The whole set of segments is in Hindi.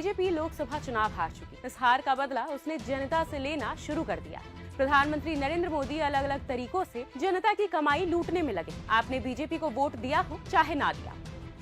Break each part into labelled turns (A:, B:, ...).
A: बीजेपी लोकसभा चुनाव हार चुकी। इस हार का बदला उसने जनता से लेना शुरू कर दिया। प्रधानमंत्री नरेंद्र मोदी अलग अलग तरीकों से जनता की कमाई लूटने में लगे। आपने बीजेपी को वोट दिया हो चाहे ना दिया,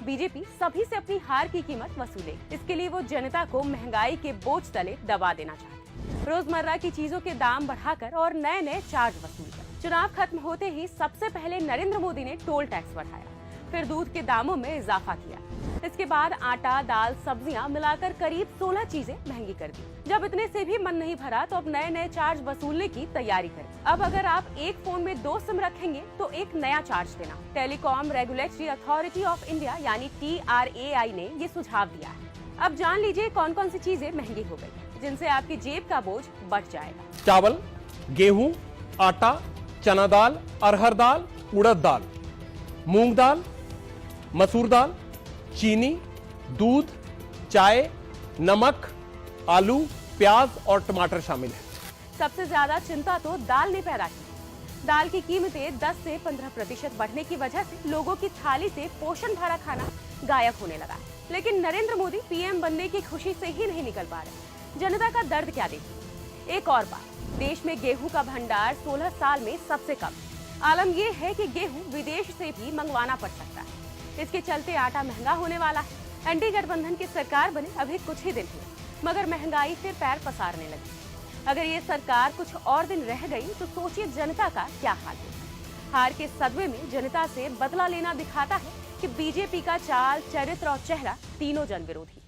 A: बीजेपी सभी से अपनी हार की कीमत वसूले। इसके लिए वो जनता को महंगाई के बोझ तले दबा देना चाहते हैं। रोजमर्रा की चीजों के दाम बढ़ाकर और नए नए चार्ज वसूल कर। चुनाव खत्म होते ही सबसे पहले नरेंद्र मोदी ने टोल टैक्स बढ़ाया, फिर दूध के दामों में इजाफा किया। इसके बाद आटा, दाल, सब्जियां मिलाकर करीब 16 चीजें महंगी कर दी। जब इतने से भी मन नहीं भरा तो अब नए नए चार्ज वसूलने की तैयारी करें। अब अगर आप एक फोन में 2 सिम रखेंगे तो एक नया चार्ज देना। Telecom regulatory authority of India यानी TRAI ने ये सुझाव दिया है। अब जान लीजिए कौन कौन सी चीजें महंगी हो गई, जिनसे आपकी जेब का बोझ बढ़ जाएगा।
B: चावल, गेहूं, आटा, चना दाल, अरहर दाल, उड़द दाल, मूंग दाल, मसूर दाल, चीनी, दूध, चाय, नमक, आलू, प्याज और टमाटर शामिल है।
A: सबसे ज्यादा चिंता तो दाल ने पैदा की। दाल की कीमतें 10 से 15% बढ़ने की वजह से लोगों की थाली से पोषण भरा खाना गायब होने लगा है। लेकिन नरेंद्र मोदी PM बनने की खुशी से ही नहीं निकल पा रहे। जनता का दर्द क्या देखिए। एक और बात, देश में गेहूं का भंडार 16 साल में सबसे कम। आलम यह है कि गेहूं विदेश से भी मंगवाना पड़ सकता है। इसके चलते आटा महंगा होने वाला है। एनडीए गठबंधन की सरकार बने अभी कुछ ही दिन हुए, मगर महंगाई फिर पैर पसारने लगी। अगर ये सरकार कुछ और दिन रह गई तो सोचिए जनता का क्या हाल होगा। हार के सदमे में जनता से बदला लेना दिखाता है कि बीजेपी का चाल, चरित्र और चेहरा तीनों जन विरोधी।